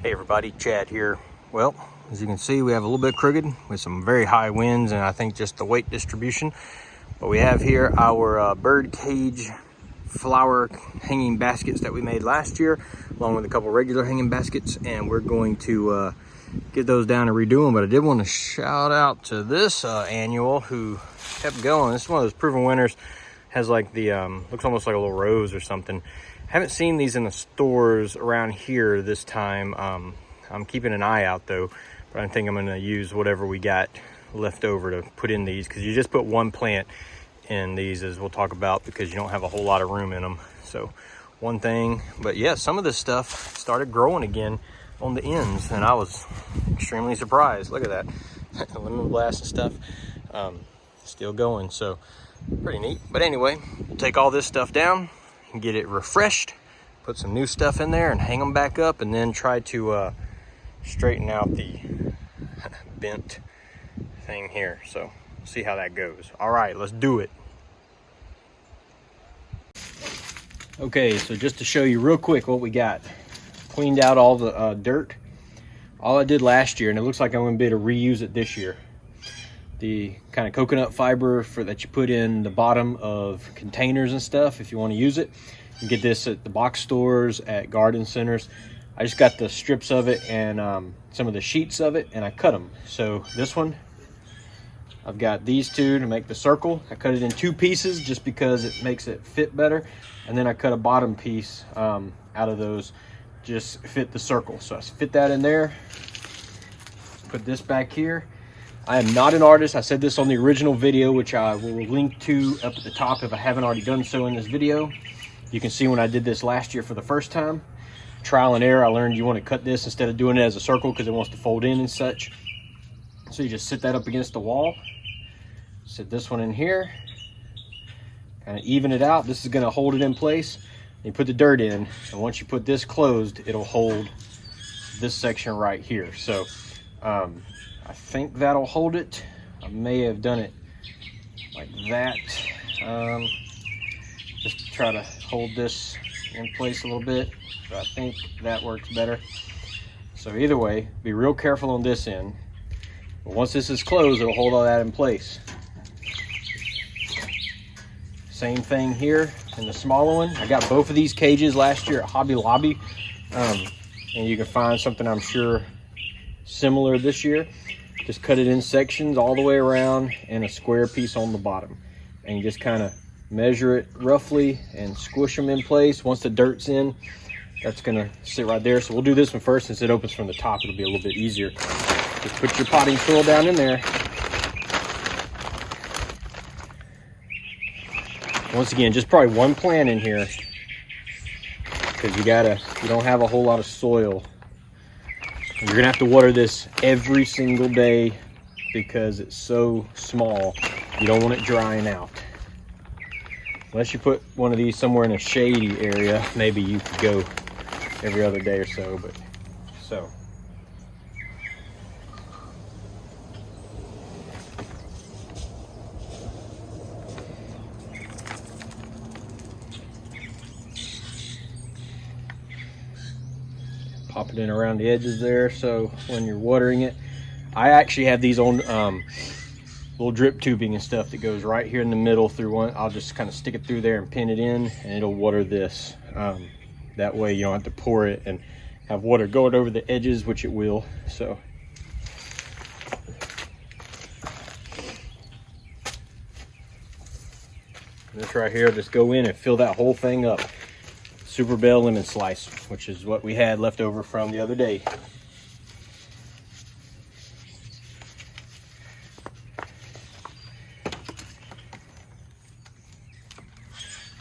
Hey everybody, Chad here. Well, as you can see, we have a little bit crooked with some very high winds and I think just the weight distribution. But we have here our bird cage flower hanging baskets that we made last year, along with a couple regular hanging baskets, and we're going to get those down and redo them. But I did want to shout out to this annual who kept going. This is one of those proven winners. Has like the looks almost like a little rose or something. Haven't seen these in the stores around here this time. I'm keeping an eye out though, but I think I'm going to use whatever we got left over to put in these, because you just put one plant in these, as we'll talk about, because you don't have a whole lot of room in them. So one thing, but yeah, some of this stuff started growing again on the ends and I was extremely surprised. Look at that. Lemon blast and stuff still going, so pretty neat. But anyway, we'll take all this stuff down and get it refreshed, put some new stuff in there and hang them back up, and then try to straighten out the bent thing here. So see how that goes. All right, let's do it. Okay, so just to show you real quick what we got. Cleaned out all the dirt. All I did last year, and it looks like I'm going to be able to reuse it this year. The kind of coconut fiber that you put in the bottom of containers and stuff, if you want to use it. You can get this at the box stores, at garden centers. I just got the strips of it and some of the sheets of it, and I cut them. So this one, I've got these two to make the circle. I cut it in two pieces just because it makes it fit better. And then I cut a bottom piece out of those, just fit the circle. So I fit that in there, put this back here. I am not an artist. I said this on the original video, which I will link to up at the top if I haven't already done so in this video. You can see when I did this last year for the first time. Trial and error, I learned you want to cut this instead of doing it as a circle because it wants to fold in and such. So you just sit that up against the wall. Sit this one in here. Kind of even it out. This is going to hold it in place. You put the dirt in, and once you put this closed, it'll hold this section right here. So I think that'll hold it. I may have done it like that. Just to try to hold this in place a little bit. But I think that works better. So either way, be real careful on this end. But once this is closed, it'll hold all that in place. Same thing here in the smaller one. I got both of these cages last year at Hobby Lobby. And you can find something, I'm sure, similar this year. Just cut it in sections all the way around and a square piece on the bottom. And you just kind of measure it roughly and squish them in place. Once the dirt's in, that's gonna sit right there. So we'll do this one first. Since it opens from the top, it'll be a little bit easier. Just put your potting soil down in there. Once again, just probably one plant in here, because you don't have a whole lot of soil. You're gonna have to water this every single day because it's so small. You don't want it drying out. Unless you put one of these somewhere in a shady area, maybe you could go every other day or so, but so. Pop it in around the edges there, so when you're watering it, I actually have these on little drip tubing and stuff that goes right here in the middle through one. I'll just kind of stick it through there and pin it in, and it'll water this. That way you don't have to pour it and have water going over the edges, which it will. So this right here, just go in and fill that whole thing up. Superbell lemon slice, which is what we had left over from the other day.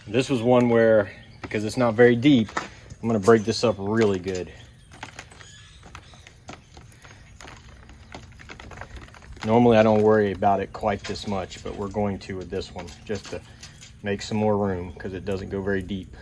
This was one where, because it's not very deep, I'm going to break this up really good. Normally I don't worry about it quite this much, but we're going to with this one, just to make some more room because it doesn't go very deep.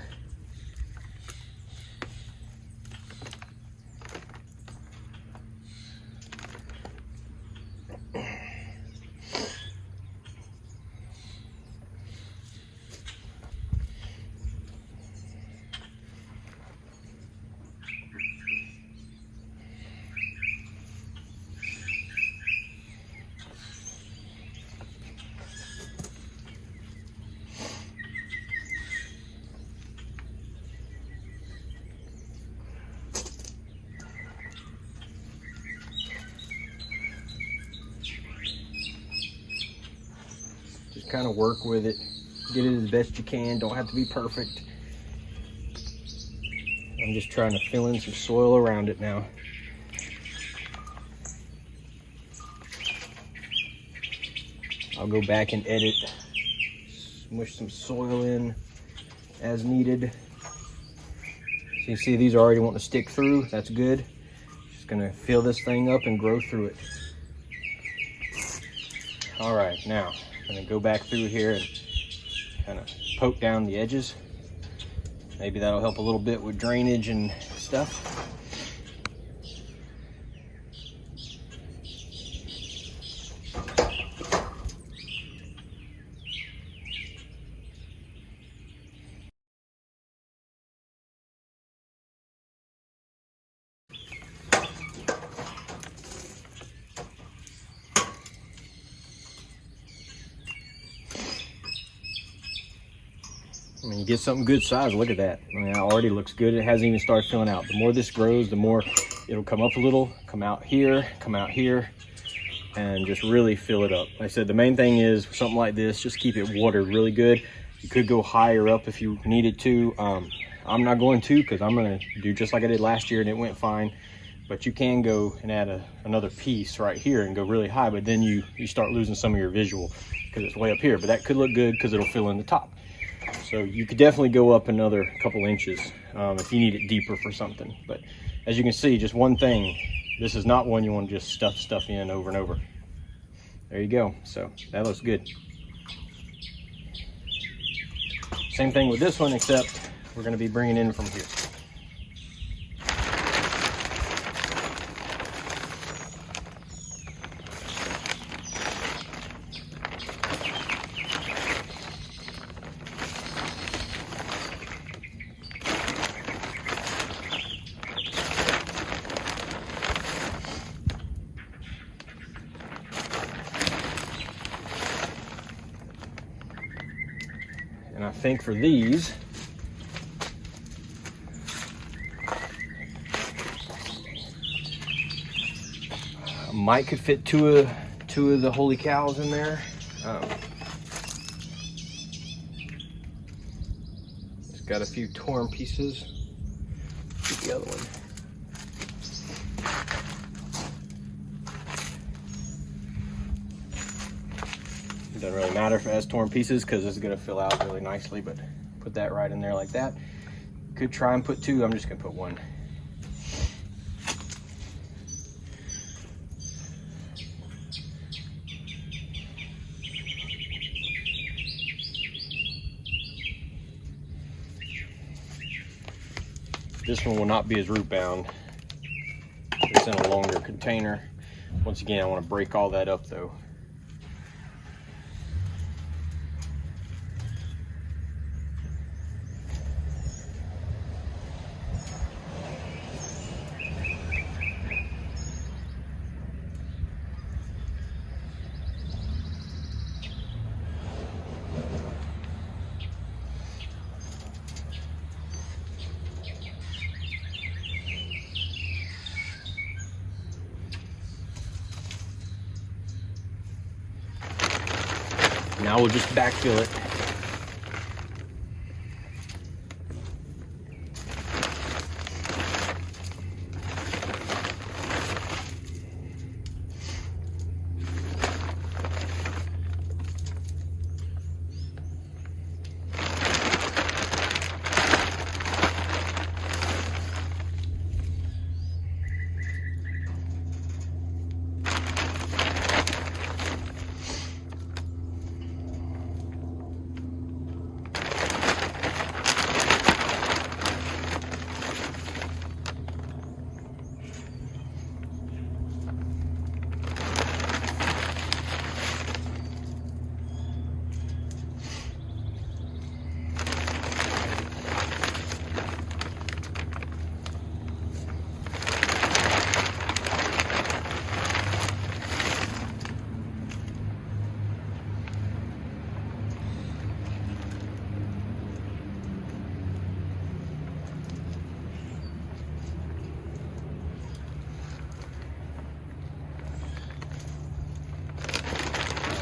kind of work with it, get it as best you can. Don't have to be perfect. I'm just trying to fill in some soil around it now. I'll go back and edit, smush some soil in as needed. So you see these are already wanting to stick through. That's good. Just gonna fill this thing up and grow through it. All right, now I'm gonna go back through here and kind of poke down the edges. Maybe that'll help a little bit with drainage and stuff. I mean, you get something good size. Look at that. I mean, it already looks good. It hasn't even started filling out. The more this grows, the more it'll come up a little, come out here, and just really fill it up. Like I said, the main thing is something like this, just keep it watered really good. You could go higher up if you needed to. I'm not going to, because I'm going to do just like I did last year and it went fine. But you can go and add another piece right here and go really high, but then you start losing some of your visual because it's way up here. But that could look good because it'll fill in the top. So you could definitely go up another couple inches if you need it deeper for something. But as you can see, just one thing, this is not one you want to just stuff in over and over. There you go. So that looks good. Same thing with this one, except we're going to be bringing in from here. And I think for these, Mike could fit two of the holy cows in there. It's got a few torn pieces. Get the other one. It doesn't really matter if it has torn pieces because it's going to fill out really nicely, but put that right in there like that. Could try and put two. I'm just going to put one. This one will not be as root bound. It's in a longer container. Once again, I want to break all that up though. Now we'll just backfill it.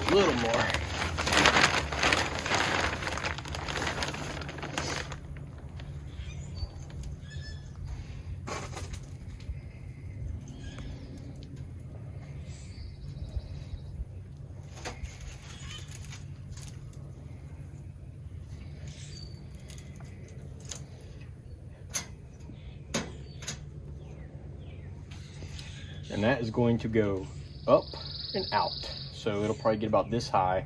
A little more. and that is going to go up and out. So it'll probably get about this high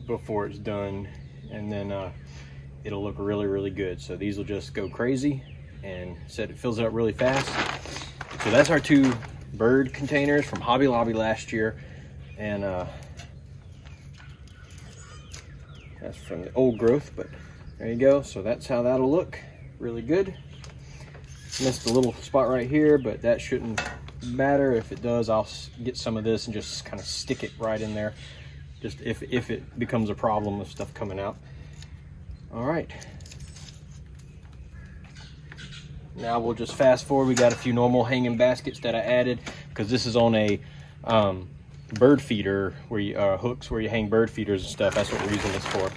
before it's done, and then it'll look really, really good. So these will just go crazy, and said it fills it up really fast. So that's our 2 bird containers from Hobby Lobby last year, and that's from the old growth, but there you go. So that's how that'll look. Really good. Missed a little spot right here, but that shouldn't matter. If it does, I'll get some of this and just kind of stick it right in there, just if it becomes a problem with stuff coming out. All right, now we'll just fast forward. We got a few normal hanging baskets that I added because this is on a bird feeder where you hooks where you hang bird feeders and stuff. That's what we're using this for.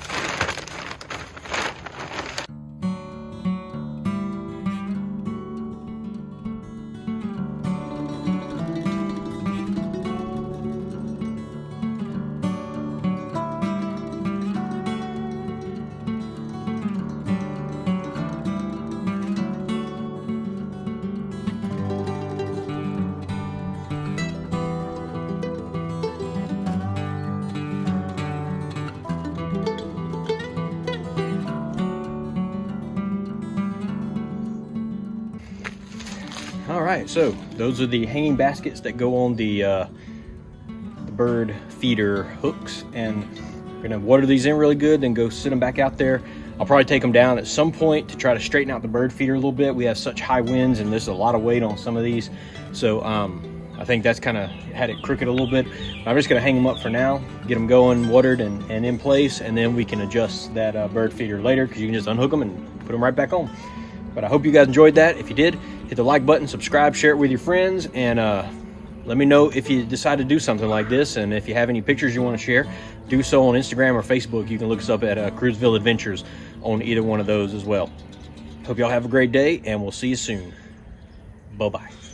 All right, so those are the hanging baskets that go on the bird feeder hooks, and we're gonna water these in really good, then go sit them back out there. I'll probably take them down at some point to try to straighten out the bird feeder a little bit. We have such high winds and there's a lot of weight on some of these, so I think that's kind of had it crooked a little bit. I'm just gonna hang them up for now, get them going, watered and in place, and then we can adjust that bird feeder later, because you can just unhook them and put them right back on. But I hope you guys enjoyed that. If you did, hit the like button, subscribe, share it with your friends, and let me know if you decide to do something like this. And if you have any pictures you want to share, do so on Instagram or Facebook. You can look us up at Cruiseville Adventures on either one of those as well. Hope y'all have a great day, and we'll see you soon. Bye-bye.